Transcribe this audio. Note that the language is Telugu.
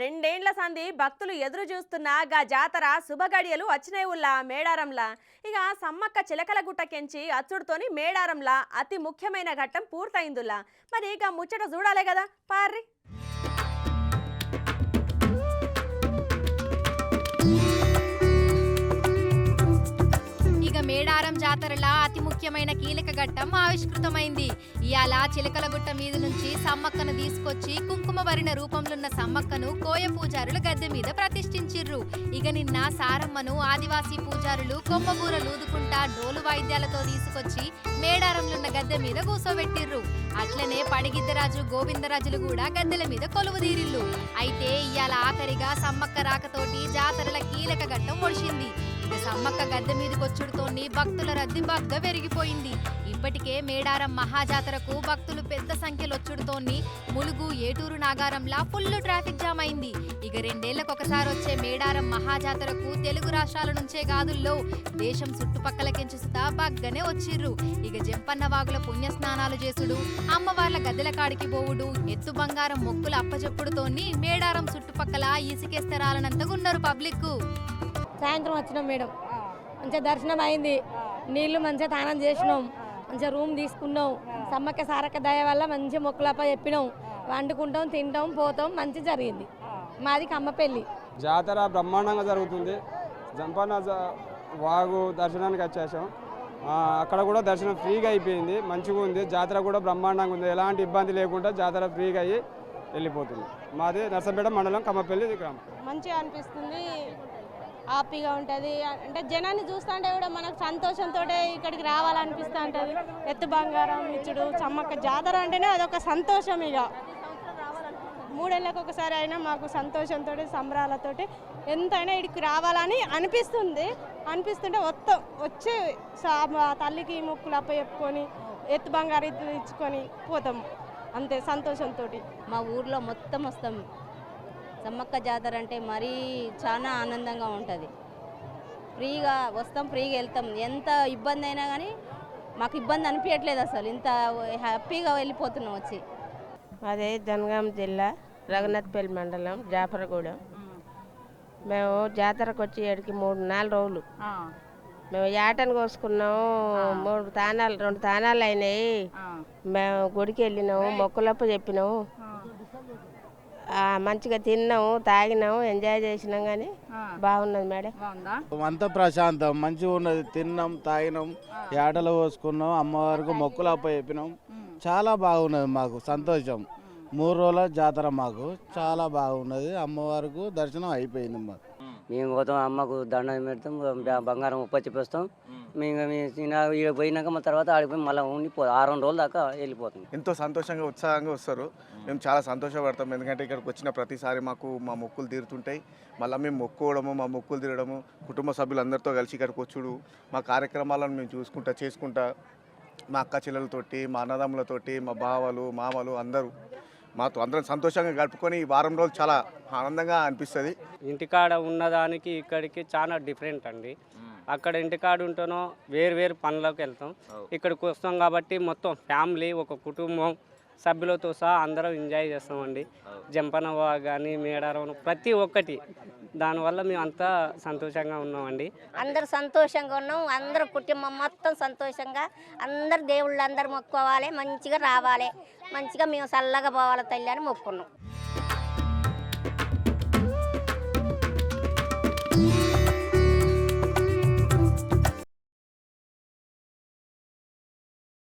రెండేండ్ల సంధి భక్తులు ఎదురు చూస్తున్న గా జాతర శుభగడియలు వచ్చినాయి ఉల్లా మేడారంలా. ఇక సమ్మక్క చిలకల గుట్టకెంచి అచ్చుడుతోని మేడారంలా అతి ముఖ్యమైన ఘట్టం పూర్తయిందుల్లా. మరి ఇక ముచ్చట చూడాలే కదా పార్రి. మేడారం జాతరలా అతి ముఖ్యమైన కీలక ఘట్టం ఆవిష్కృతమైంది. ఇయాల చిలకలగుట్ట మీద నుంచి సమ్మక్కను తీసుకొచ్చి కుంకుమ భరిన రూపంలోన్న సమ్మక్కను కోయ పూజారులు గద్దె మీద ప్రతిష్ఠించిర్రు. ఇక నిన్న సారమ్మను ఆదివాసీ పూజారులు కొమ్మబూరలు ఊదుకుంటా డోలు వాయిద్యాలతో తీసుకొచ్చి మేడారంలున్న గద్దె మీద కూసోబెట్టిర్రు. అట్లనే పడిగిద్దరాజు గోవిందరాజులు కూడా గద్దెల మీద కొలువుదీరిల్లు. అయితే ఇయాల ఆఖరిగా సమ్మక్క రాకతోటి జాతరల కీలక ఘట్టం ఒడిచింది. సమ్మక్క గద్దె మీదకొచ్చుడుతోని భక్తుల రద్దీ బాగ్గా పెరిగిపోయింది. ఇప్పటికే మేడారం మహాజాతరకు భక్తులు పెద్ద సంఖ్యలో వచ్చుడుతోని ములుగు ఏటూరు నాగారంలా ఫుల్ ట్రాఫిక్ జామ్ అయింది. ఇక రెండేళ్లకొకసారి వచ్చే మేడారం మహాజాతరకు తెలుగు రాష్ట్రాల నుంచే కాదుల్లో దేశం చుట్టుపక్కలకెంచి సుతా బాగ్గానే వచ్చిర్రు. ఇక జంపన్న వాగుల పుణ్యస్నానాలు చేసుడు, అమ్మవార్ల గద్దెల కాడికి పోవుడు, ఎత్తు బంగారం మొక్కులు అప్పచెప్పుడుతోని మేడారం చుట్టుపక్కల ఇసుకెస్తరాలనంతగున్నారు పబ్లిక్. సాయంత్రం వచ్చినాం మేడం, మంచిగా దర్శనం అయింది, నీళ్లు మంచిగా స్నానం చేసినాం, మంచిగా రూమ్ తీసుకున్నాం. సమ్మక్క సారక్క దయ వల్ల మంచిగా మొక్కులప్ప చెప్పినాం, వండుకుంటాం, తింటాం, పోతాం, మంచిగా జరిగింది. మాది కమ్మపల్లి. జాతర బ్రహ్మాండంగా జరుగుతుంది. జంపన్న వాగు దర్శనానికి వచ్చేసాం. అక్కడ కూడా దర్శనం ఫ్రీగా అయిపోయింది, మంచిగా ఉంది. జాతర కూడా బ్రహ్మాండంగా ఉంది, ఎలాంటి ఇబ్బంది లేకుండా జాతర ఫ్రీగా అయ్యి వెళ్ళిపోతుంది. మాది నర్సంపేట మండలం కమ్మపల్లి గ్రామం. మంచిగా అనిపిస్తుంది, హ్యాపీగా ఉంటుంది. అంటే జనాన్ని చూస్తుంటే కూడా మనకు సంతోషంతో ఇక్కడికి రావాలనిపిస్తూ ఉంటుంది. ఎత్తు బంగారం ఇచ్చుడు, సమ్మక్క జాతర అంటేనే అదొక సంతోషం. ఇక 3 ఏళ్ళకి ఒకసారి అయినా మాకు సంతోషంతో సంబరాలతో ఎంతైనా ఇక్కడికి రావాలని అనిపిస్తుంటే వచ్చి తల్లికి మొక్కులు అప్ప చెప్పుకొని ఎత్తు బంగారం ఇచ్చుకొని పోతాం, అంతే సంతోషంతో. మా ఊర్లో మొత్తం వస్తాం. సమ్మక్క జాతర అంటే మరీ చాలా ఆనందంగా ఉంటుంది. ఫ్రీగా వస్తాం, ఫ్రీగా వెళ్తాం. ఎంత ఇబ్బంది అయినా కానీ మాకు ఇబ్బంది అనిపించట్లేదు, అసలు ఇంత హ్యాపీగా వెళ్ళిపోతున్నాం వచ్చి. అదే జనగాం జిల్లా రఘునాథ్పల్లి మండలం జాఫరగూడెం. మేము జాతరకు వచ్చి 3-4 రోజులు మేము యాటను కోసుకున్నాము. 2 తానాలు అయినాయి. మేము గుడికి వెళ్ళినాము, మొక్కులప్ప చెప్పినాము, మంచిగా తిన్నాము, తాగినాము, ఎంజాయ్ చేసినాం. కానీ బాగున్నది మేడం, అంతా ప్రశాంతం, మంచిగా ఉన్నది. తిన్నాం, తాగినాం, ఏటలు పోసుకున్నాం, అమ్మవారికి మొక్కులు అప్ప చెప్పినాం. చాలా బాగున్నది, మాకు సంతోషం. 3 రోజుల జాతర మాకు చాలా బాగున్నది. అమ్మవారికి దర్శనం అయిపోయింది. మాకు మేము పోతాం, అమ్మకు దండం పెడతాం, బంగారం ఉప్పచ్చిపోస్తాం. మేము ఇక్కడ పోయినాక మా తర్వాత ఆడిపోయి మళ్ళీ ఉండిపోతాం. 6 రోజుల దాకా వెళ్ళిపోతాం. ఎంతో సంతోషంగా ఉత్సాహంగా వస్తారు. మేము చాలా సంతోషపడతాం, ఎందుకంటే ఇక్కడికి వచ్చిన ప్రతిసారి మాకు మా మొక్కులు తీరుతుంటాయి. మళ్ళీ మేము మొక్కుకోవడము, మా మొక్కులు తీరడము, కుటుంబ సభ్యులందరితో కలిసి ఇక్కడికి వచ్చుడు, మా కార్యక్రమాలను మేము చేసుకుంటా మా అక్క చెల్లెలతోటి, మా అన్నదమ్ములతోటి, మా బావలు మామలు మాతో అందరం సంతోషంగా గడుపుకొని ఈ 4 రోజులు చాలా ఆనందంగా అనిపిస్తుంది. ఇంటికాడ ఉన్నదానికి ఇక్కడికి చాలా డిఫరెంట్ అండి. అక్కడ ఇంటికాడ ఉంటేనో వేరు పనులకు వెళ్తాం, ఇక్కడికి వస్తాం కాబట్టి మొత్తం ఫ్యామిలీ, ఒక కుటుంబం సభ్యులతో సహా అందరం ఎంజాయ్ చేస్తామండి. జంపనవ కానీ మేడారం ప్రతి ఒక్కటి, దానివల్ల మేము అంతా సంతోషంగా ఉన్నామండి. అందరు సంతోషంగా ఉన్నాం, అందరు కుటుంబం మొత్తం సంతోషంగా, అందరు దేవుళ్ళు అందరు మొక్కుకోవాలి, మంచిగా రావాలి, మంచిగా మేము చల్లగా పోవాలి తల్లి అని మొక్కున్నాం.